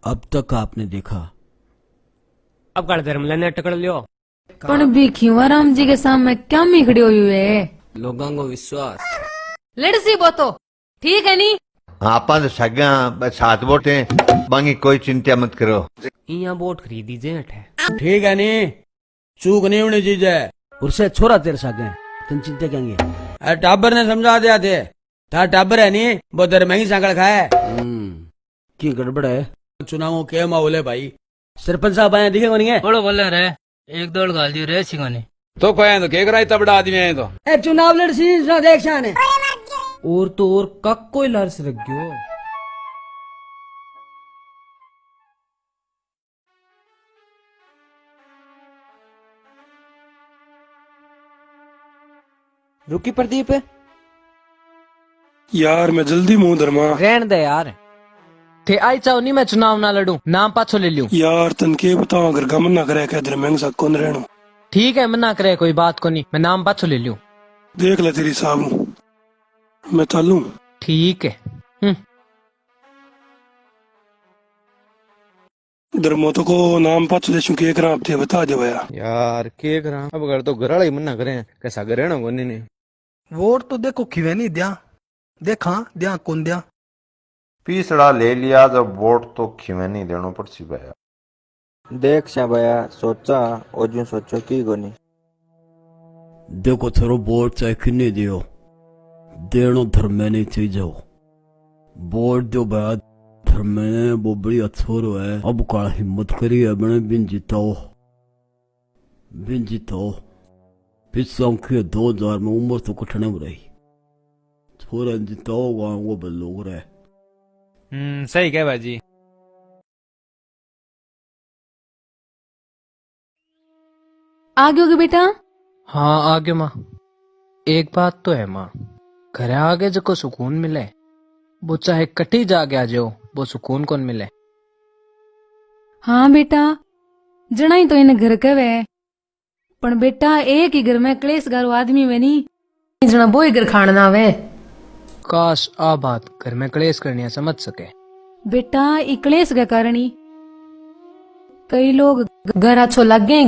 अब तक आपने देखा। अब काल धर्म लेने टकड़ लियो। पण भिखिवा राम जी के सामने क्या में खड़ी हुई है? लोगों को विश्वास लड़सी वो तो ठीक है नी। आपा तो सगा बस सात वोट हैं, बाकी कोई चिंता मत करो। यहाँ वोट खरीदी जे अठे। ठीक है नी, चूक नहीं होनी चीज है। उससे छोरा तेरे सागे तुम चिंता करेंगे। टाबर ने समझा दिया थे, था टाबर है नी वो तेरे महंगी सांकड़ खाए। की गड़बड़ है चुनाव के माहौल है भाई। सरपंच साहब आए दिखे नहीं है। बड़ो बोले रे एक दौड़ गाल दी रे सिंगाने तो कोई तो के कराई तबड़ा आदमी है तो चुनाव लड़सी देख शान और तो और कक कोई लड़स रख गयो। रुकी प्रदीप यार मैं जल्दी मुंह धरमा। रहन दे यार। थे आई चाहो नहीं मैं चुनाव ना लड़ू, नाम पाछो ले लियो। यार तन के बताओ अगर गमन ना करे क्या इधर महंग सा कौन रहनो। ठीक है मना करे कोई बात को नहीं, मैं नाम पाछो ले लियो। देख ले तेरी साहब मैं चालू। ठीक है। धर्मों को नाम पाछ ले के करा आप थे बता दे भैया। यार के करा अब अगर तो घर वाले मना करे कैसा करे ना कोनी ने वोट तो देखो खिवे नहीं दिया, देखा दिया कौन दिया। पीसड़ा ले लिया जब वोट तो खिमे नहीं देनो पड़ सी भैया। देख श्या भैया सोचा और जो सोचो की गोनी। देखो थोरो वोट चाहे किन्ने दियो, देनो धर्म में नहीं चाहिए जाओ। वोट दो भैया धर्म में वो बड़ी अच्छोरो है। अब काला हिम्मत करी है बने बिन जीताओ पिछला के 2000 में उम्र तो कठने हो रही थोड़ा जीताओ गाँव वो बल्लो रहे। सही कह बाजी। आगे होगे बेटा? हाँ आगे माँ। एक बात तो है माँ, घर आगे जो को सुकून मिले वो चाहे कटी जागे आ जाओ वो सुकून कौन मिले। हाँ बेटा जना ही तो इन घर के वे, पण बेटा एक ही घर में क्लेश गारो आदमी वे नी जना वो ही घर खाना वे। काश आ बात घर में क्लेश करनी समझ सके। बेटा ई क्लेश के कारण ही कई लोग घर अच्छो लग गए,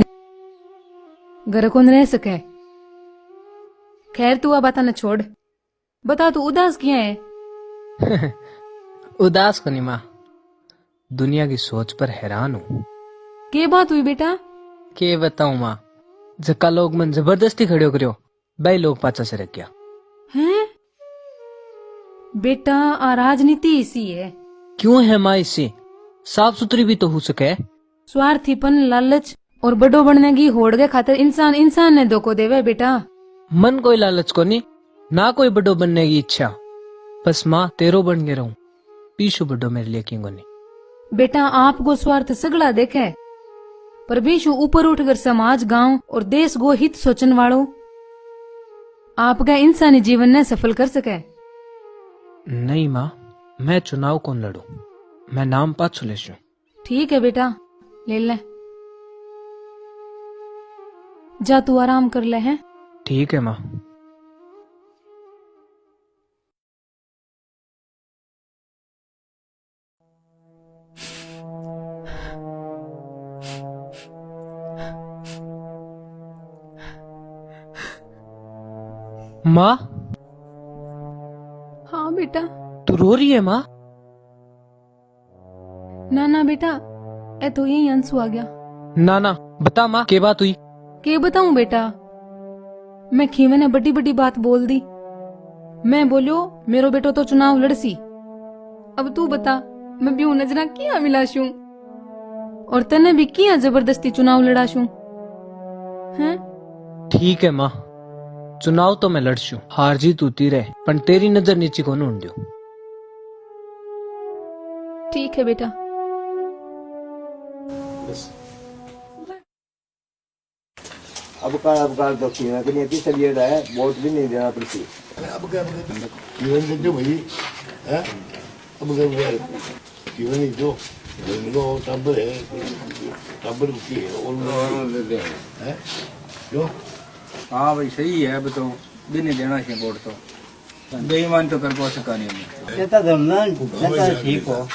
घर कौन रह सके। खैर तू आ बात न छोड़, बता तू उदास क्यों है? उदास को नहीं माँ, दुनिया की सोच पर हैरान हूँ। के बात हुई बेटा? के बताऊं माँ, जक्का लोग मन जबरदस्ती खड़े करियो भाई लोग पाचा से रख गया। हैं? बेटा आ राजनीति इसी है। क्यों है माँ इससे? साफ सुथरी भी तो हो सके। स्वार्थीपन, लालच और बड़ो बनने की होड़ के खातिर इंसान ने धोखो देवे बेटा। मन कोई लालच को नहीं, ना कोई बड़ो बनने की इच्छा, बस माँ तेरो बन के रहूं, पीछू बड़ो मेरे लिए क्यों नहीं। बेटा आपको स्वार्थ सगला देखे, पर बीशु ऊपर उठकर समाज, गांव और देश को हित सोचन वालों आपका इंसानी जीवन ने सफल कर सके। नहीं माँ, मैं चुनाव कौन लड़ू, मैं नाम पाछो लेशू। ठीक है बेटा ले ले, जा तू आराम कर ले है। ठीक है माँ। माँ? हाँ बेटा। तू रो रही है माँ? ना बेटा ए तो यही आंसू आ गया। ना बता माँ के बात हुई? के बताऊं बेटा, मैं खीवे ने बड़ी बड़ी बात बोल दी। मैं बोलियो मेरो बेटो तो चुनाव लड़सी, अब तू बता मैं भी नजरा किया मिलाशू और तने भी किया जबरदस्ती चुनाव लड़ाशू हैं? ठीक है माँ, चुनाव तो मैं लड़शू, हार जीत होती रहे, पर तेरी नजर नीचे को न दो। ठीक है बेटा। अब काल तो खिवे के लिए चलिए रहा है, वोट भी नहीं देना पड़ती। अब जो भाई है अब नहीं जो टाबर है टाबर है जो। हाँ भाई सही है, अब तो भी नहीं देना चाहिए वोट, तो बेईमान तो कर को सका नहीं। ठीक हो।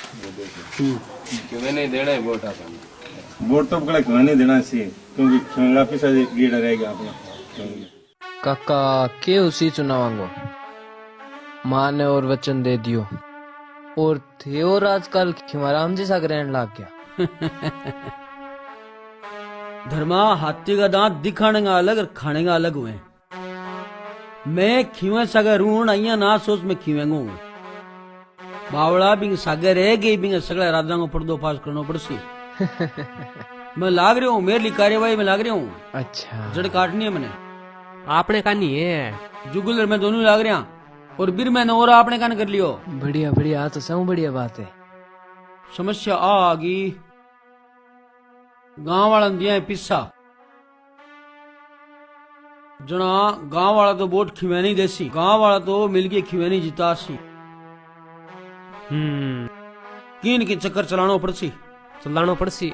नहीं देना है वोट अपन वोट तो बगड़ा क्यों नहीं देना चाहिए क्योंकि खेलना पिछा लीडर रहेगा अपना काका के उसी चुनावांगो माँ ने और वचन दे दियो और थे और आजकल खिमाराम जी सा ग्रहण लाग गया। धर्मा हाथी का दांत दिखाने का अलग और खाने का अलग हुए। मैं खीवे सगर रून अइया ना सोच में खीवेंगो बावड़ा बिंग सागर रह गई बिंग सगला राजा को पर्दो पास करना पड़सी। मैं लाग रही हूँ मेरे लिए कार्यवाही में लाग रही हूँ। अच्छा जड़ काटनी है मैंने आपने कहा नहीं है जुगुलर में दोनों लाग रहा और बिर मैंने और आपने कान कर लियो। बढ़िया बढ़िया तो सब बढ़िया बात है। समस्या आ गई गांव वाला दिया है पिस्सा जना गांव वाला तो वोट खिवेनी देसी गांव वाला तो मिलके खिवेनी जितासी। किन की चक्कर चलानो पड़सी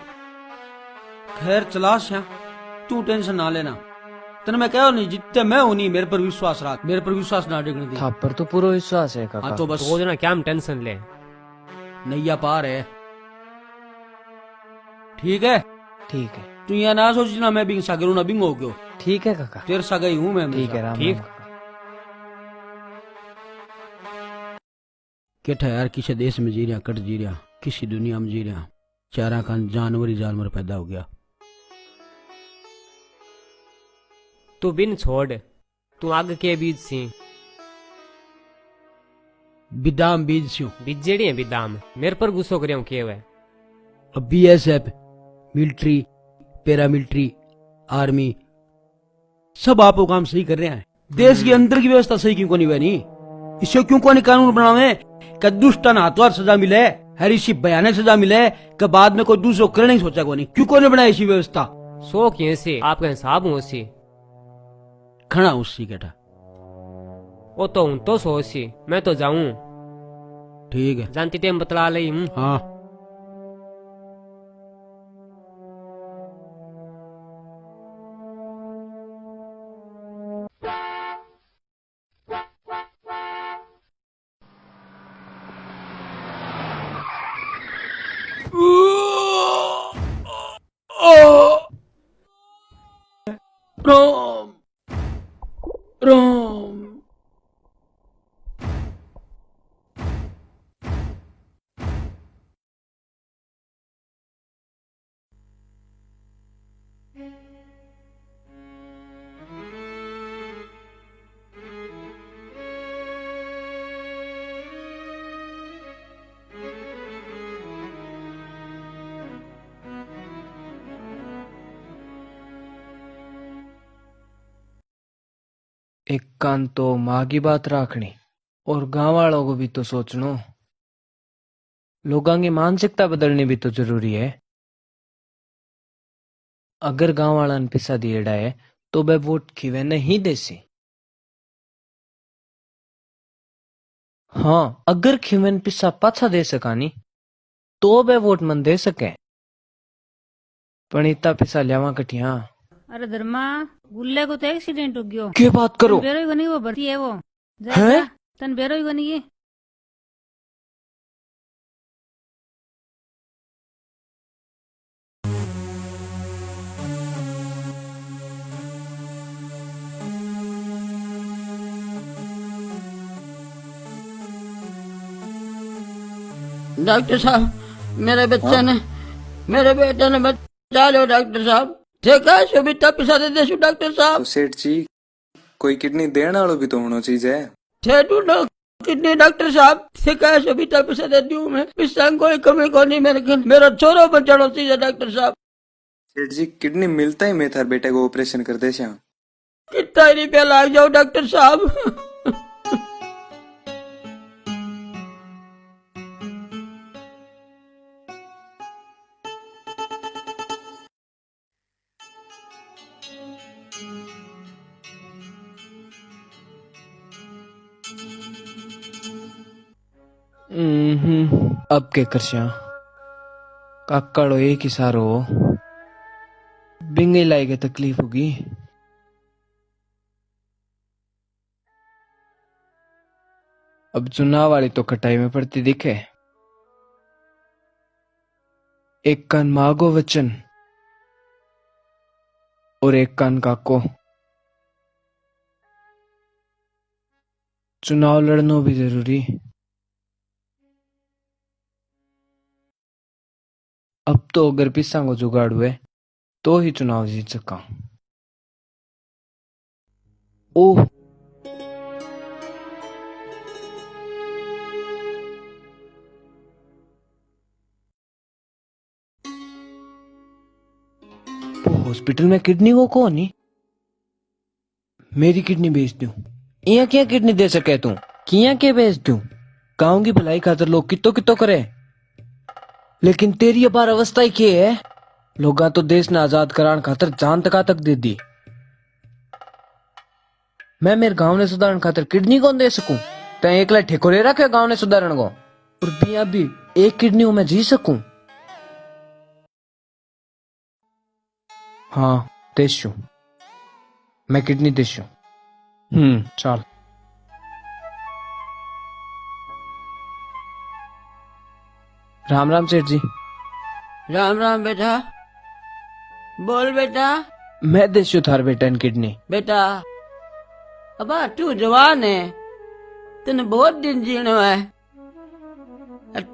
खैर चला श्या तू टेंशन ना लेना तेने मैं कहो नहीं जितने मैं हूं नहीं मेरे पर विश्वास रख मेरे पर विश्वास ना डिगने दी। था पर तो पूरा विश्वास है काका। हाँ तो बस जना क्या हम टेंशन ले नैया पार है। ठीक है तू यहाँ ना सोचना मैं बिंग सागर ना बिंग हो गयो। ठीक है काका तेरे सा गई हूँ मैं। ठीक है राम ठीक केठा यार किसी देश में जी रहा कट जी रहा किसी दुनिया में जी रहा चारा खान जानवर ही जानवर पैदा हो गया। तू बिन छोड़ तू आग के बीज सी बिदाम बीज स्यो बीज जेड़ी है बिदाम मेरे पर गुस्सो करियो के वे अब बीएसएफ मिलिट्री पैरामिलिट्री आर्मी सब आपको काम सही कर रहे हैं। देश के अंदर की व्यवस्था सही क्यों नहीं बनी इससे क्यों कोई कानून बनावे कि दुष्टन हाथवार सजा मिले हर इसी भयानक सजा मिले कि बाद में कोई दूसरो करने ही सोचा को नहीं क्यों कोई बनाया इसी व्यवस्था। सो किए से आपका हिसाब हो सी खड़ा उसी केटा वो तो हूं तो सो सी मैं तो जाऊं ठीक है जानती टेम बतला ली हूं। हाँ रोम रोम एक कान तो माँ की बात राखनी और गांव वालों को भी तो सोचनो लोगों की मानसिकता बदलनी भी तो जरूरी है। अगर गांव वाला ने पिसा दिएड़ा है तो वह वोट खिवे नहीं देसी। हाँ अगर खिवेन पिसा पाछा दे सकानी तो वह वोट मन दे सके पण इतना पिसा लियावा कटिया। अरे धर्मा गुल्ले को तो एक्सीडेंट हो गयो। क्या बात करो बेरोई बनी वो भर्ती है वो है तन बेरोई बनी है। डॉक्टर साहब मेरे बच्चे ने मेरे बेटे ने बचा लो डॉक्टर साहब देखा सुविधा पिसा दे दे डॉक्टर साहब। सेठ जी कोई किडनी देने वालों भी तो होना चाहिए। किडनी डॉक्टर साहब देखा सुविधा पिसा दे दूं मैं पिसा कोई कमी को नहीं मेरा छोरो बचाना चाहिए डॉक्टर साहब। सेठ जी किडनी मिलता ही मैं थार बेटे को ऑपरेशन कर दे श्याम। कितना ही रुपया लाग जाओ डॉक्टर साहब। अब के करशा काकड़ो एक ही सारो बिंगे लाई के तकलीफ होगी। अब चुनाव वाली तो कटाई में पड़ती दिखे एक कान मांगो वचन और एक कान काको। चुनाव लड़ना भी जरूरी। अब तो अगर पिसा को जुगाड़ हुए तो ही चुनाव जीत सका। ओह, वो हॉस्पिटल में किडनी को कौन नहीं? मेरी किडनी बेच दूं? इया क्या किडनी दे सके तू? किया के बेच दूं? गांव की भलाई खातर लोग कितो कितो करे, लेकिन तेरी अपार अवस्था ही क्या है? लोगा तो देश ने आजाद कराने खातर जान तक दे दी। मैं मेरे गांव ने सुधारण खातर किडनी कौन दे सकूं? तै एकला ठेको ले रखे गांव ने सुधारण को, और बिया भी एक किडनी में जी सकूं? हाँ, देशू मैं किडनी देशू। चल। राम राम सेठ जी। राम राम बेटा, बोल बेटा। मैं देशू थार बेटा इन किडनी। बेटा अबा तू जवान है, तने बहुत दिन जीनो है,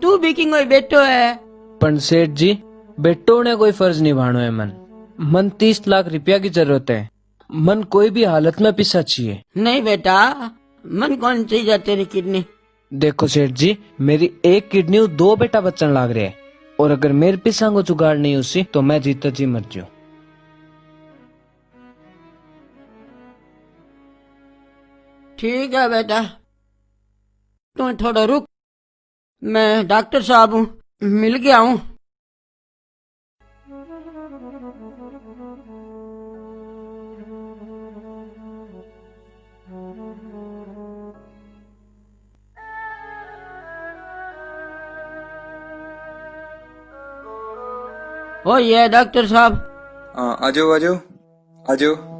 तू भी किंग बेटो है। पण सेठ जी, बेटो ने कोई फर्ज निभानो है। मन 30 लाख रुपया की जरूरत है। मन कोई भी हालत में पिसा चाहिए। नहीं बेटा, मन कौन चाहिए तेरी किडनी? देखो सेठ जी, मेरी एक किडनी 2 बेटा बच्चन लाग रहे हैं, और अगर मेरे पिसा को जुगाड़ नहीं उसी तो मैं जीता जी मर जाऊं। ठीक है बेटा, तू थोड़ा रुक, मैं डॉक्टर साहब हूँ, मिल गया हूँ। ओ ये डॉक्टर साहब। हाँ, आ जाओ आ जाओ आ जाओ।